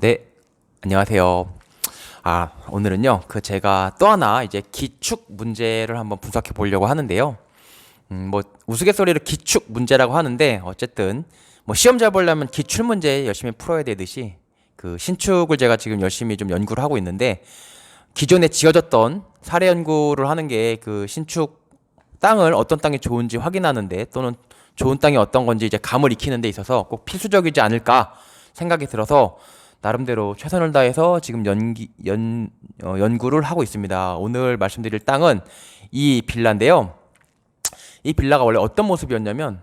네, 안녕하세요. 오늘은요, 제가 또 하나 이제 기축 문제를 한번 분석해 보려고 하는데요. 우스갯소리로 기축 문제라고 하는데, 어쨌든, 시험 잘 보려면 기출 문제 열심히 풀어야 되듯이, 신축을 제가 지금 열심히 좀 연구를 하고 있는데, 기존에 지어졌던 사례 연구를 하는 게 신축 땅을 어떤 땅이 좋은지 확인하는데, 또는 좋은 땅이 어떤 건지 이제 감을 익히는 데 있어서 꼭 필수적이지 않을까 생각이 들어서, 나름대로 최선을 다해서 지금 연구를 하고 있습니다. 오늘 말씀드릴 땅은 이 빌라인데요. 이 빌라가 원래 어떤 모습이었냐면,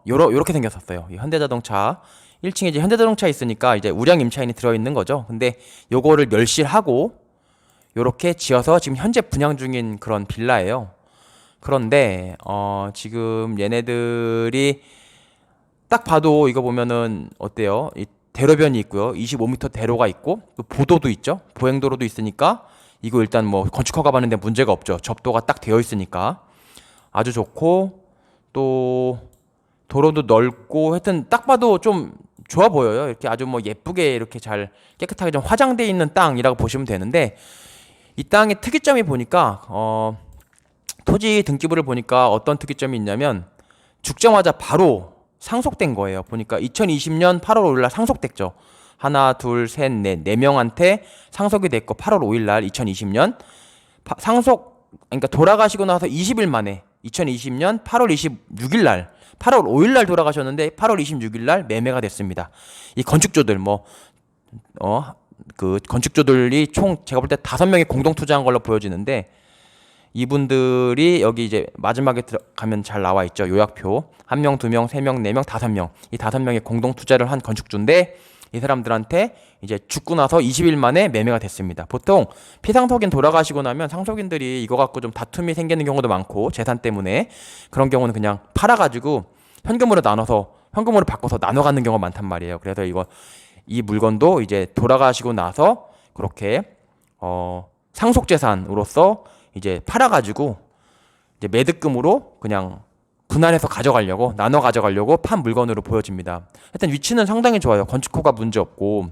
요렇게 생겼었어요. 이 현대자동차 1층에 이제 현대자동차 있으니까 이제 우량 임차인이 들어있는 거죠. 근데 요거를 멸실하고 요렇게 지어서 지금 현재 분양 중인 그런 빌라예요. 그런데 지금 얘네들이 딱 봐도 이거 보면은 어때요? 이 대로변이 있고요. 25m 대로가 있고 또 보도도 있죠. 보행도로도 있으니까 이거 일단 건축 허가 받는데 문제가 없죠. 접도가 딱 되어 있으니까 아주 좋고, 또 도로도 넓고, 하여튼 딱 봐도 좀 좋아 보여요. 이렇게 아주 예쁘게 이렇게 잘 깨끗하게 좀 화장되어 있는 땅이라고 보시면 되는데, 이 땅의 특이점이 보니까 토지 등기부를 보니까 어떤 특이점이 있냐면, 죽자마자 바로 상속된 거예요. 보니까 2020년 8월 5일 날 상속됐죠. 하나, 둘, 셋, 넷, 네 명한테 상속이 됐고 8월 5일 날 2020년 그러니까 돌아가시고 나서 20일 만에 2020년 8월 26일 날 8월 5일 날 돌아가셨는데 8월 26일 날 매매가 됐습니다. 이 건축주들 건축주들이 총 제가 볼 때 5명이 공동 투자한 걸로 보여지는데, 이분들이 여기 이제 마지막에 들어가면 잘 나와 있죠. 요약표. 1명, 2명, 3명, 4명, 5명. 이 5명이 공동 투자를 한 건축주인데, 이 사람들한테 이제 죽고 나서 20일 만에 매매가 됐습니다. 보통 피상속인 돌아가시고 나면 상속인들이 이거 갖고 좀 다툼이 생기는 경우도 많고, 재산 때문에 그런 경우는 그냥 팔아가지고 현금으로 바꿔서 나눠 갖는 경우가 많단 말이에요. 그래서 이 물건도 이제 돌아가시고 나서 그렇게 상속재산으로서 이제 팔아가지고 이제 매득금으로 그냥 분할해서 나눠 가져가려고 판 물건으로 보여집니다. 하여튼 위치는 상당히 좋아요. 건축허가 문제 없고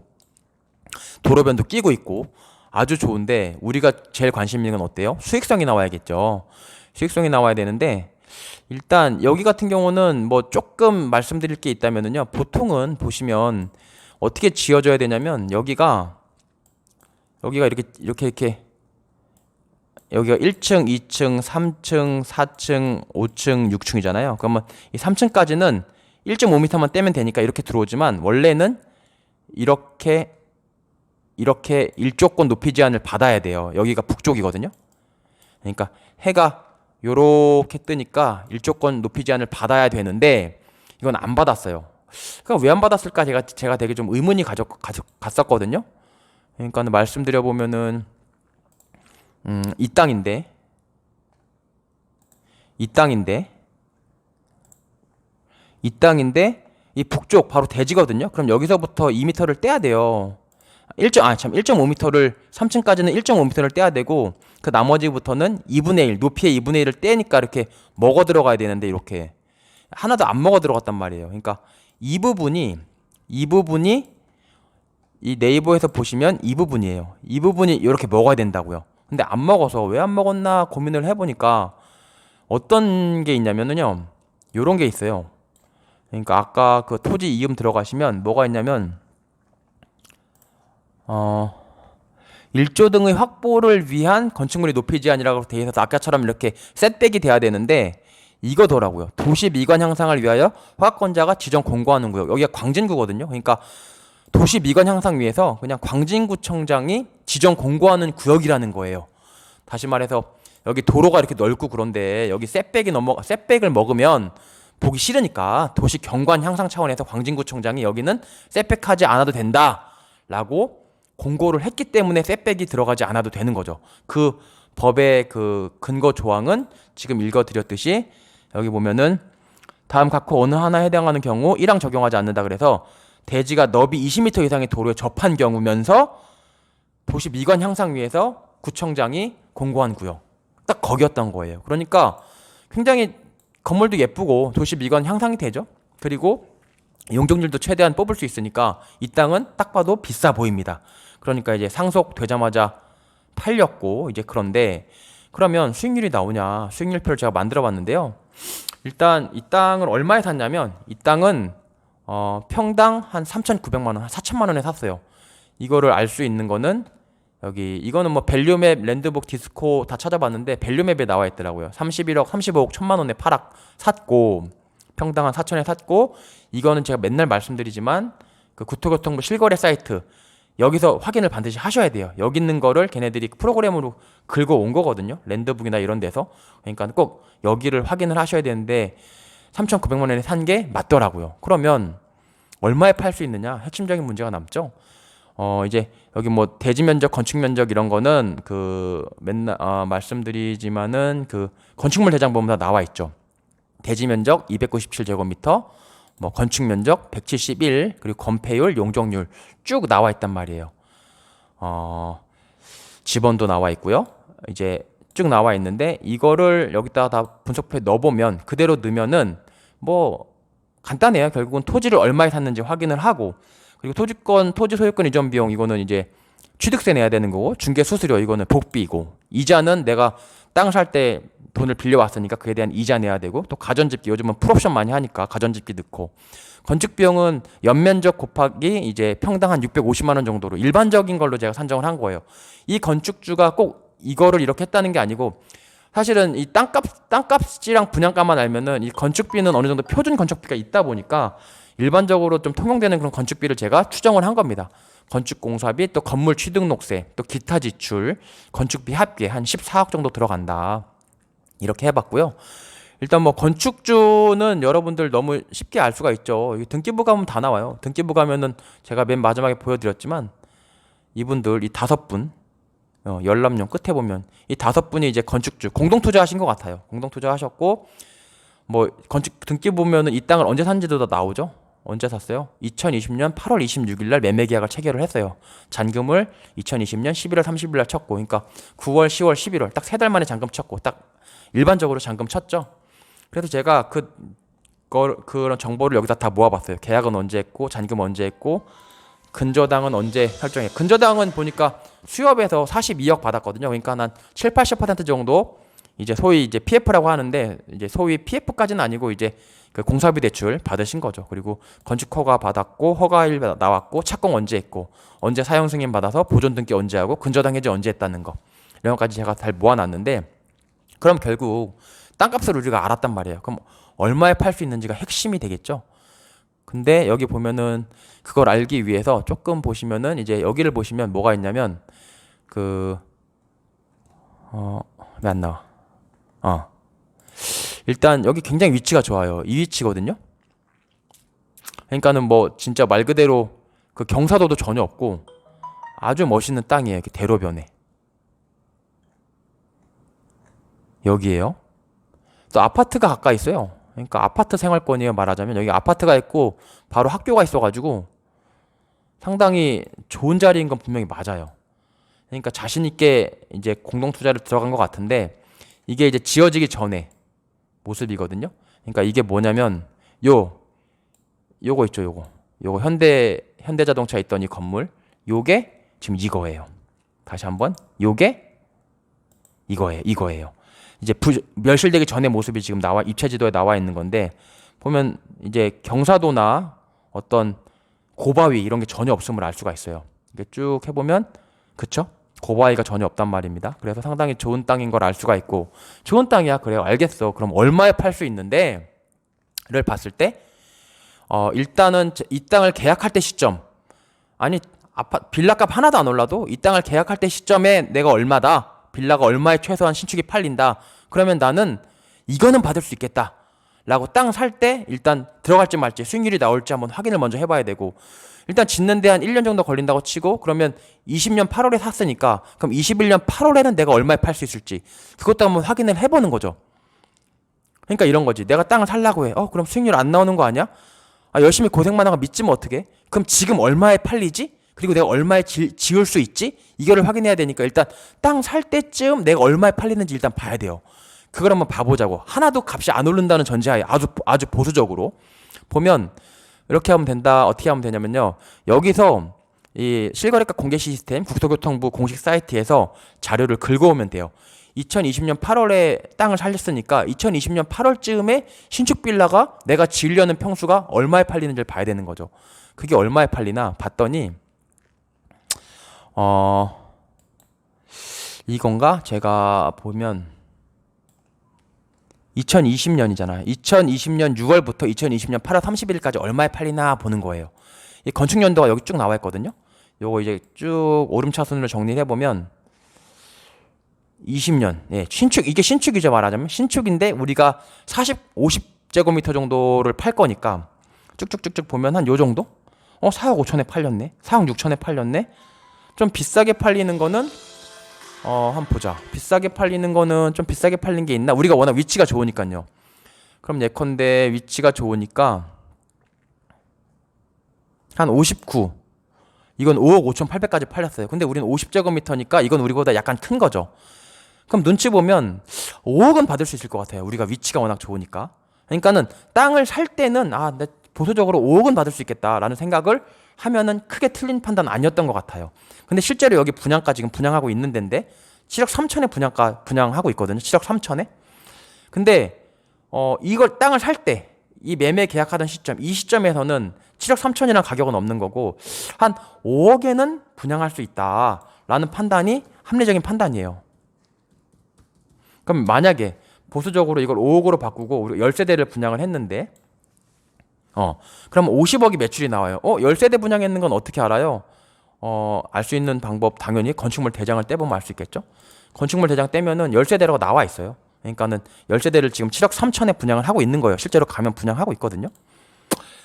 도로변도 끼고 있고 아주 좋은데, 우리가 제일 관심 있는 건 어때요? 수익성이 나와야겠죠. 수익성이 나와야 되는데, 일단 여기 같은 경우는 조금 말씀드릴 게 있다면은요. 보통은 보시면 어떻게 지어져야 되냐면, 여기가 이렇게 여기가 1층, 2층, 3층, 4층, 5층, 6층이잖아요. 그러면 이 3층까지는 1.5m만 떼면 되니까 이렇게 들어오지만, 원래는 이렇게 일조권 높이 제한을 받아야 돼요. 여기가 북쪽이거든요. 그러니까 해가 요렇게 뜨니까 일조권 높이 제한을 받아야 되는데, 이건 안 받았어요. 그러니까 왜 안 받았을까 제가 되게 좀 의문이 갔었거든요. 그러니까 말씀드려 보면은 이 땅인데 이 북쪽 바로 대지거든요. 그럼 여기서부터 2m를 떼야 돼요. 1.5m를 3층까지는 1.5m를 떼야 되고, 그 나머지부터는 2분의 1, 높이의 2분의 1을 떼니까 이렇게 먹어 들어가야 되는데, 이렇게 하나도 안 먹어 들어갔단 말이에요. 그러니까 이 부분이 이 네이버에서 보시면 이 부분이에요. 이 부분이 이렇게 먹어야 된다고요. 근데 안 먹어서 왜 안 먹었나 고민을 해보니까 어떤 게 있냐면요, 요런 게 있어요. 그러니까 아까 그 토지 이음 들어가시면 뭐가 있냐면, 일조 등의 확보를 위한 건축물의 높이 제한이라고 돼 있어서 아까처럼 이렇게 셋백이 돼야 되는데, 이거더라고요. 도시 미관 향상을 위하여 허가권자가 지정 공고하는 구역. 여기가 광진구거든요. 그러니까 도시 미관 향상 위해서 그냥 광진구청장이 지정 공고하는 구역이라는 거예요. 다시 말해서 여기 도로가 이렇게 넓고 그런데 여기 셋백을 먹으면 보기 싫으니까 도시 경관 향상 차원에서 광진구청장이 여기는 셋백하지 않아도 된다라고 공고를 했기 때문에 셋백이 들어가지 않아도 되는 거죠. 그 법의 그 근거 조항은 지금 읽어드렸듯이 여기 보면은 다음 각호 어느 하나에 해당하는 경우 1항 적용하지 않는다. 그래서 대지가 너비 20m 이상의 도로에 접한 경우면서 도시 미관 향상 위해서 구청장이 공고한 구역, 딱 거기였던 거예요. 그러니까 굉장히 건물도 예쁘고 도시 미관 향상이 되죠. 그리고 용적률도 최대한 뽑을 수 있으니까 이 땅은 딱 봐도 비싸 보입니다. 그러니까 이제 상속되자마자 팔렸고 이제 그런데 그러면 수익률이 나오냐? 수익률표를 제가 만들어 봤는데요. 일단 이 땅을 얼마에 샀냐면 이 땅은 평당 한 3,900만 원, 한 4천만 원에 샀어요. 이거를 알 수 있는 거는 여기 이거는 뭐 밸류맵, 랜드북, 디스코 다 찾아봤는데 밸류맵에 나와 있더라고요. 31억, 35억, 1천만 원에 샀고 평당 한 4천에 샀고 이거는 제가 맨날 말씀드리지만 그 국토교통부 실거래 사이트 여기서 확인을 반드시 하셔야 돼요. 여기 있는 거를 걔네들이 프로그램으로 긁어온 거거든요. 랜드북이나 이런 데서. 그러니까 꼭 여기를 확인을 하셔야 되는데 3,900만 원에 산 게 맞더라고요. 그러면 얼마에 팔 수 있느냐? 핵심적인 문제가 남죠. 이제 여기 뭐 대지 면적, 건축 면적 이런 거는 그 맨날 말씀드리지만은 그 건축물 대장 보면 다 나와 있죠. 대지 면적 297제곱미터, 뭐 건축 면적 171, 그리고 건폐율, 용적률 쭉 나와 있단 말이에요. 지번도 나와 있고요. 이제 쭉 나와 있는데 이거를 여기다가 다 분석표에 넣어보면 그대로 넣으면은 뭐 간단해요. 결국은 토지를 얼마에 샀는지 확인을 하고 그리고 토지 소유권 이전 비용 이거는 이제 취득세 내야 되는 거고 중개 수수료 이거는 복비고 이자는 내가 땅 살 때 돈을 빌려왔으니까 그에 대한 이자 내야 되고 또 가전집기 요즘은 풀옵션 많이 하니까 가전집기 넣고 건축 비용은 연면적 곱하기 이제 평당 한 650만 원 정도로 일반적인 걸로 제가 산정을 한 거예요. 이 건축주가 꼭 이거를 이렇게 했다는 게 아니고 사실은 이 땅값이랑 분양가만 알면은 이 건축비는 어느 정도 표준 건축비가 있다 보니까 일반적으로 좀 통용되는 그런 건축비를 제가 추정을 한 겁니다. 건축공사비, 또 건물 취등록세, 또 기타 지출, 건축비 합계 한 14억 정도 들어간다. 이렇게 해봤고요. 일단 뭐 건축주는 여러분들 너무 쉽게 알 수가 있죠. 등기부 가면 다 나와요. 등기부 가면은 제가 맨 마지막에 보여드렸지만 이분들 이 5분 열람용 끝에 보면 이 5분이 이제 건축주 공동 투자하신 것 같아요. 공동 투자하셨고 뭐 건축 등기 보면은 이 땅을 언제 산지도 다 나오죠. 언제 샀어요? 2020년 8월 26일 날 매매 계약을 체결을 했어요. 잔금을 2020년 11월 30일 날 쳤고 그러니까 9월, 10월, 11월 딱 3달 만에 잔금 쳤고 딱 일반적으로 잔금 쳤죠. 그래서 제가 그런 정보를 여기다 다 모아봤어요. 계약은 언제 했고 잔금 언제 했고 근저당은 언제 설정해. 근저당은 보니까 수협에서 42억 받았거든요. 그러니까 한 7, 80% 정도 이제 소위 이제 PF라고 하는데 이제 소위 PF까지는 아니고 이제 그 공사비 대출 받으신 거죠. 그리고 건축 허가 받았고 허가일 나왔고 착공 언제 했고 언제 사용 승인 받아서 보존 등기 언제 하고 근저당 해지 언제 했다는 거 이런 것까지 제가 잘 모아놨는데 그럼 결국 땅값을 우리가 알았단 말이에요. 그럼 얼마에 팔 수 있는지가 핵심이 되겠죠. 근데 여기 보면은 그걸 알기 위해서 조금 보시면은 이제 여기를 보시면 뭐가 있냐면 왜 안 나와? 일단 여기 굉장히 위치가 좋아요. 이 위치거든요. 그러니까는 뭐 진짜 말 그대로 그 경사도도 전혀 없고 아주 멋있는 땅이에요. 이렇게 대로변에. 여기에요. 또 아파트가 가까이 있어요. 그러니까 아파트 생활권이에요. 말하자면 여기 아파트가 있고 바로 학교가 있어가지고 상당히 좋은 자리인 건 분명히 맞아요. 그러니까 자신 있게 이제 공동 투자를 들어간 것 같은데 이게 이제 지어지기 전에 모습이거든요. 그러니까 이게 뭐냐면 요거 있죠. 요거 현대자동차 있던 이 건물 요게 지금 이거예요. 다시 한번 요게 이거예요. 이제 멸실되기 전의 모습이 지금 입체지도에 나와 있는 건데 보면 이제 경사도나 어떤 고바위 이런 게 전혀 없음을 알 수가 있어요. 이게 쭉 해보면 그쵸? 고바위가 전혀 없단 말입니다. 그래서 상당히 좋은 땅인 걸 알 수가 있고 좋은 땅이야 그래요. 알겠어. 그럼 얼마에 팔 수 있는데 를 봤을 때 일단은 이 땅을 계약할 때 시점 아니 빌라값 하나도 안 올라도 이 땅을 계약할 때 시점에 내가 얼마다 빌라가 얼마에 최소한 신축이 팔린다. 그러면 나는 이거는 받을 수 있겠다. 라고 땅 살 때 일단 들어갈지 말지 수익률이 나올지 한번 확인을 먼저 해봐야 되고 일단 짓는데 한 1년 정도 걸린다고 치고 그러면 20년 8월에 샀으니까 그럼 21년 8월에는 내가 얼마에 팔 수 있을지 그것도 한번 확인을 해보는 거죠. 그러니까 이런 거지. 내가 땅을 살라고 해. 그럼 수익률 안 나오는 거 아니야? 열심히 고생만 하고 믿지면 어떡해? 그럼 지금 얼마에 팔리지? 그리고 내가 얼마에 지을 수 있지? 이거를 확인해야 되니까 일단 땅 살 때쯤 내가 얼마에 팔리는지 일단 봐야 돼요. 그걸 한번 봐보자고. 하나도 값이 안 오른다는 전제하에 아주 보수적으로 보면 이렇게 하면 된다. 어떻게 하면 되냐면요. 여기서 이 실거래가 공개 시스템 국토교통부 공식 사이트에서 자료를 긁어오면 돼요. 2020년 8월에 땅을 살렸으니까 2020년 8월쯤에 신축 빌라가 내가 지으려는 평수가 얼마에 팔리는지를 봐야 되는 거죠. 그게 얼마에 팔리나 봤더니 이건가? 제가 보면 2020년이잖아요. 2020년 6월부터 2020년 8월 31일까지 얼마에 팔리나 보는 거예요. 이 건축 연도가 여기 쭉 나와 있거든요. 요거 이제 쭉 오름차순으로 정리를 해보면 20년, 예, 신축, 이게 신축이죠, 말하자면. 신축인데 우리가 50제곱미터 정도를 팔 거니까 쭉쭉쭉쭉 보면 한 요 정도? 4억 5천에 팔렸네. 4억 6천에 팔렸네. 좀 비싸게 팔리는 거는 한번 보자. 비싸게 팔리는 거는 좀 비싸게 팔린 게 있나? 우리가 워낙 위치가 좋으니까요. 그럼 예컨대 위치가 좋으니까 한 59. 이건 5억 5천8백까지 팔렸어요. 근데 우리는 50제곱미터니까 이건 우리보다 약간 큰 거죠. 그럼 눈치 보면 5억은 받을 수 있을 것 같아요. 우리가 위치가 워낙 좋으니까. 그러니까는 땅을 살 때는 내 보수적으로 5억은 받을 수 있겠다라는 생각을 하면은 크게 틀린 판단 아니었던 것 같아요. 근데 실제로 여기 분양가 지금 분양하고 있는 데인데 7억 3천에 분양하고 있거든요. 7억 3천에. 근데 이걸 땅을 살 때 이 매매 계약하던 시점, 이 시점에서는 7억 3천이라는 가격은 없는 거고 한 5억에는 분양할 수 있다라는 판단이 합리적인 판단이에요. 그럼 만약에 보수적으로 이걸 5억으로 바꾸고 우리 10세대를 분양을 했는데 그럼 50억이 매출이 나와요. 10세대 분양했는 건 어떻게 알아요? 알 수 있는 방법 당연히 건축물 대장을 떼보면 알 수 있겠죠. 건축물 대장 떼면은 10세대라고 나와 있어요. 그러니까는 10세대를 지금 7억 3천에 분양을 하고 있는 거예요. 실제로 가면 분양하고 있거든요.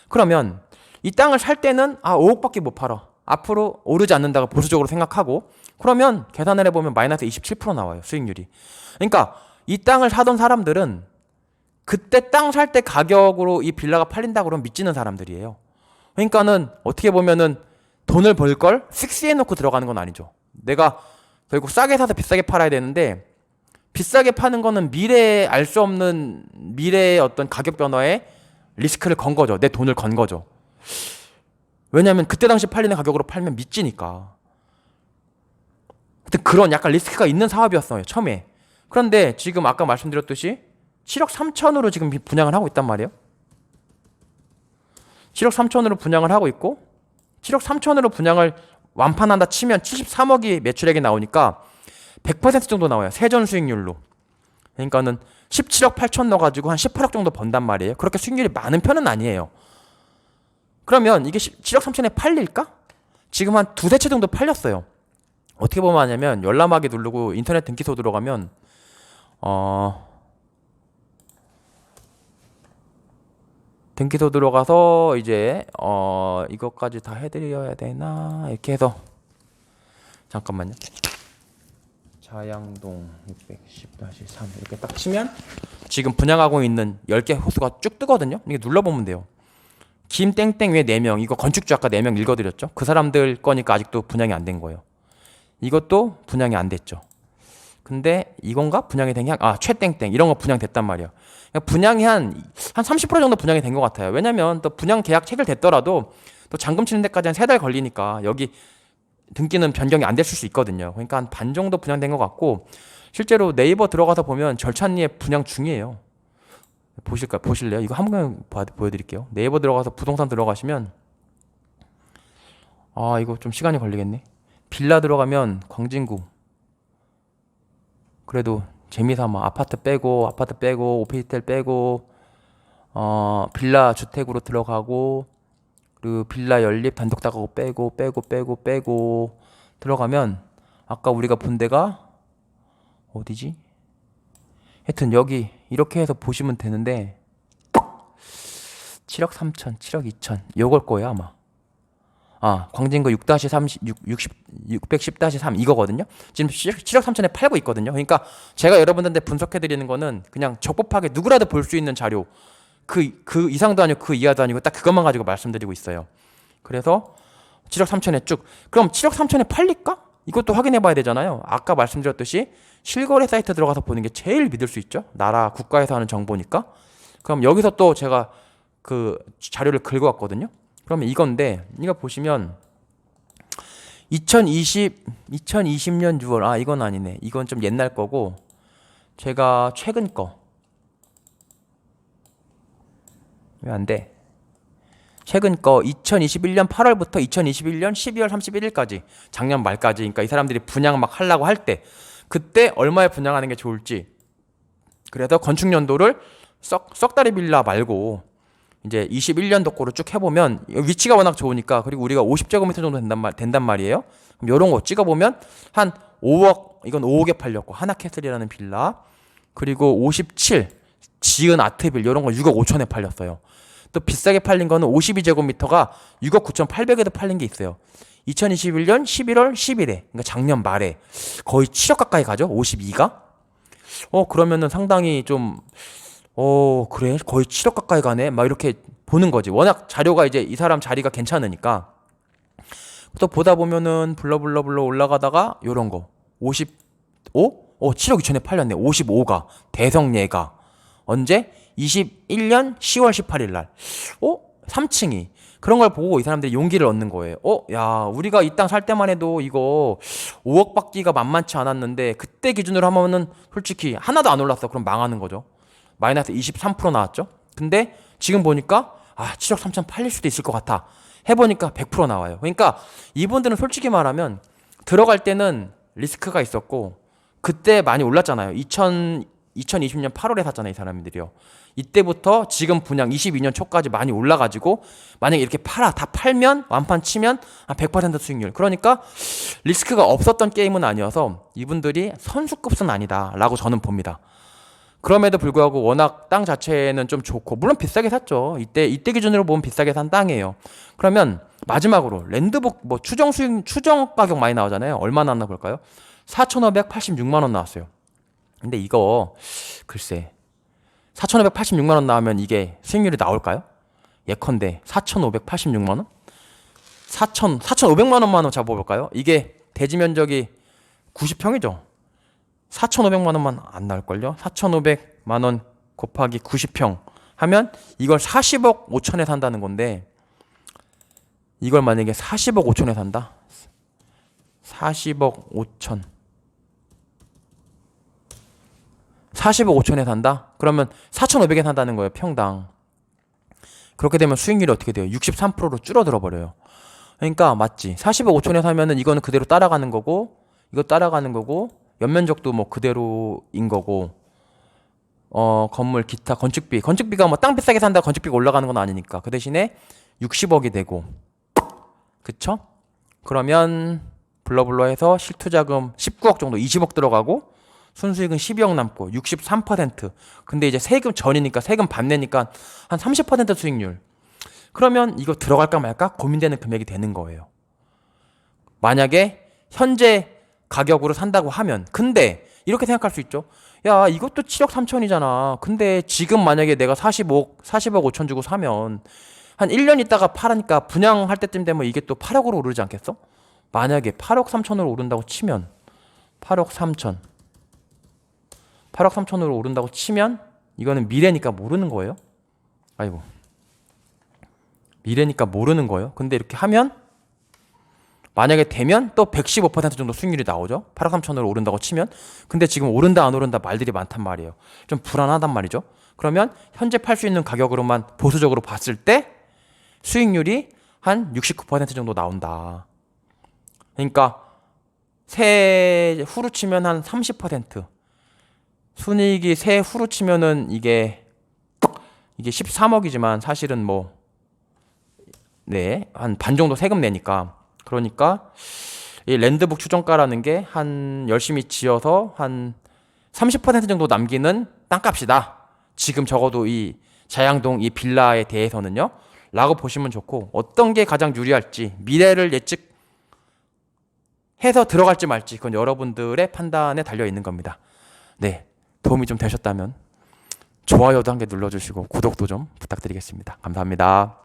그러면 이 땅을 살 때는 5억밖에 못 팔아. 앞으로 오르지 않는다고 보수적으로 생각하고 그러면 계산을 해보면 마이너스 27% 나와요. 수익률이. 그러니까 이 땅을 사던 사람들은 그때 땅 살 때 가격으로 이 빌라가 팔린다고 그러면 믿지는 사람들이에요. 그러니까는 어떻게 보면은 돈을 벌 걸 픽스해 놓고 들어가는 건 아니죠. 내가 결국 싸게 사서 비싸게 팔아야 되는데 비싸게 파는 거는 미래에 알 수 없는 미래의 어떤 가격 변화에 리스크를 건 거죠. 내 돈을 건 거죠. 왜냐하면 그때 당시 팔리는 가격으로 팔면 믿지니까. 근데 그런 약간 리스크가 있는 사업이었어요. 처음에. 그런데 지금 아까 말씀드렸듯이 7억 3천으로 지금 분양을 하고 있단 말이에요. 7억 3천으로 분양을 하고 있고 7억 3천으로 분양을 완판한다 치면 73억이 매출액이 나오니까 100% 정도 나와요. 세전 수익률로. 그러니까는 17억 8천 넣어가지고 한 18억 정도 번단 말이에요. 그렇게 수익률이 많은 편은 아니에요. 그러면 이게 7억 3천에 팔릴까? 지금 한 두세 채 정도 팔렸어요. 어떻게 보면 하냐면 열람하기 누르고 인터넷 등기소 들어가면 등기소 들어가서 이제 이것까지 다 해드려야 되나 이렇게 해서 잠깐만요. 자양동 610-3 이렇게 딱 치면 지금 분양하고 있는 10개 호수가 쭉 뜨거든요. 이게 눌러보면 돼요. 김땡땡 왜 4명 이거 건축주 아까 4명 읽어드렸죠. 그 사람들 거니까 아직도 분양이 안 된 거예요. 이것도 분양이 안 됐죠. 근데 이건가? 분양이 된 게 최땡땡 이런 거 분양됐단 말이에요. 분양이 한 30% 정도 분양이 된 것 같아요. 왜냐면 또 분양 계약 체결됐더라도 또 잔금 치는 데까지 한 3달 걸리니까 여기 등기는 변경이 안 됐을 수 있거든요. 그러니까 한 반 정도 분양된 것 같고 실제로 네이버 들어가서 보면 절찬리에 분양 중이에요. 보실래요? 이거 한번 보여드릴게요. 네이버 들어가서 부동산 들어가시면 이거 좀 시간이 걸리겠네. 빌라 들어가면 광진구 그래도 재미삼아 아파트 빼고 오피스텔 빼고 빌라 주택으로 들어가고 그리고 빌라 연립 단독 다가구 빼고 들어가면 아까 우리가 본 데가 어디지? 하여튼 여기 이렇게 해서 보시면 되는데 7억 3천, 7억 2천 요걸 거예요 아마. 광진구 610-3 이거거든요. 지금 7억 3천에 팔고 있거든요. 그러니까 제가 여러분들한테 분석해 드리는 거는 그냥 적법하게 누구라도 볼 수 있는 자료 그 이상도 아니고 그 이하도 아니고 딱 그것만 가지고 말씀드리고 있어요. 그래서 7억 3천에 쭉 그럼 7억 3천에 팔릴까? 이것도 확인해 봐야 되잖아요. 아까 말씀드렸듯이 실거래 사이트 들어가서 보는 게 제일 믿을 수 있죠. 나라 국가에서 하는 정보니까. 그럼 여기서 또 제가 그 자료를 긁어왔거든요. 그러면 이건데 이거 보시면 2020년 6월 이건 아니네. 이건 좀 옛날 거고 제가 최근 거 왜 안 돼? 최근 거 2021년 8월부터 2021년 12월 31일까지 작년 말까지 그러니까 이 사람들이 분양 막 하려고 할 때 그때 얼마에 분양하는 게 좋을지 그래서 건축 연도를 썩다리 빌라 말고 이제 21년도 거로 쭉 해보면 위치가 워낙 좋으니까 그리고 우리가 50제곱미터 정도 된단 말이에요. 그럼 이런 거 찍어보면 한 5억 이건 5억에 팔렸고 하나캐슬이라는 빌라 그리고 57 지은 아트빌 이런 거 6억 5천에 팔렸어요. 또 비싸게 팔린 거는 52제곱미터가 6억 9,800에도 팔린 게 있어요. 2021년 11월 10일에 그러니까 작년 말에 거의 7억 가까이 가죠. 52가 그러면은 상당히 좀 그래 거의 7억 가까이 가네 막 이렇게 보는 거지. 워낙 자료가 이제 이 사람 자리가 괜찮으니까. 또 보다 보면은 불러 올라가다가 요런 거 55? 7억 2천에 팔렸네. 55가 대성예가 언제? 21년 10월 18일 날 3층이 그런 걸 보고 이 사람들이 용기를 얻는 거예요. 야 우리가 이 땅 살 때만 해도 이거 5억 받기가 만만치 않았는데 그때 기준으로 하면은 솔직히 하나도 안 올랐어. 그럼 망하는 거죠. 마이너스 23% 나왔죠. 근데 지금 보니까 7억 3천 팔릴 수도 있을 것 같아. 해보니까 100% 나와요. 그러니까 이분들은 솔직히 말하면 들어갈 때는 리스크가 있었고 그때 많이 올랐잖아요. 2020년 8월에 샀잖아요. 이 사람들이요. 이때부터 지금 분양 22년 초까지 많이 올라가지고 만약에 이렇게 다 팔면 완판 치면 한 100% 수익률. 그러니까 리스크가 없었던 게임은 아니어서 이분들이 선수급은 아니다 라고 저는 봅니다. 그럼에도 불구하고 워낙 땅 자체는 좀 좋고 물론 비싸게 샀죠. 이때 기준으로 보면 비싸게 산 땅이에요. 그러면 마지막으로 랜드북 추정 가격 많이 나오잖아요. 얼마 나왔나 볼까요? 4,586만 원 나왔어요. 근데 이거 글쎄 4,586만 원 나오면 이게 수익률이 나올까요? 예컨대 4,586만 원? 4,500만 원만 잡아볼까요? 이게 대지 면적이 90평이죠. 4,500만 원만 안 나올걸요? 4,500만 원 곱하기 90평 하면 이걸 40억 5천에 산다는 건데 이걸 만약에 40억 5천에 산다? 40억 5천 40억 5천에 산다? 그러면 4,500에 산다는 거예요. 평당. 그렇게 되면 수익률이 어떻게 돼요? 63%로 줄어들어 버려요. 그러니까 맞지. 40억 5천에 사면은 이거는 그대로 따라가는 거고 이거 따라가는 거고 연면적도 뭐 그대로인 거고 건물 기타 건축비가 뭐 땅 비싸게 산다 건축비가 올라가는 건 아니니까 그 대신에 60억이 되고 그쵸? 그러면 블러블러 해서 실투자금 19억 정도 20억 들어가고 순수익은 12억 남고 63%. 근데 이제 세금 전이니까 세금 반내니까 한 30% 수익률. 그러면 이거 들어갈까 말까 고민되는 금액이 되는 거예요. 만약에 현재 가격으로 산다고 하면 근데 이렇게 생각할 수 있죠. 야 이것도 7억 3천이잖아. 근데 지금 만약에 내가 40억 5천 주고 사면 한 1년 있다가 팔으니까 분양할 때쯤 되면 이게 또 8억으로 오르지 않겠어? 만약에 8억 3천으로 오른다고 치면 8억 3천 8억 3천으로 오른다고 치면 이거는 미래니까 모르는 거예요. 아이고 미래니까 모르는 거예요. 근데 이렇게 하면 만약에 되면 또 115% 정도 수익률이 나오죠. 8억 3천으로 오른다고 치면. 근데 지금 오른다 안 오른다 말들이 많단 말이에요. 좀 불안하단 말이죠. 그러면 현재 팔 수 있는 가격으로만 보수적으로 봤을 때 수익률이 한 69% 정도 나온다. 그러니까 세 후로 치면 한 30%. 순이익이 세 후로 치면은 이게 13억이지만 사실은 한 반 정도 세금 내니까. 그러니까 이 랜드북 추정가라는 게 한 열심히 지어서 한 30% 정도 남기는 땅값이다. 지금 적어도 이 자양동 이 빌라에 대해서는요. 라고 보시면 좋고 어떤 게 가장 유리할지 미래를 예측해서 들어갈지 말지 그건 여러분들의 판단에 달려 있는 겁니다. 네, 도움이 좀 되셨다면 좋아요도 한 개 눌러주시고 구독도 좀 부탁드리겠습니다. 감사합니다.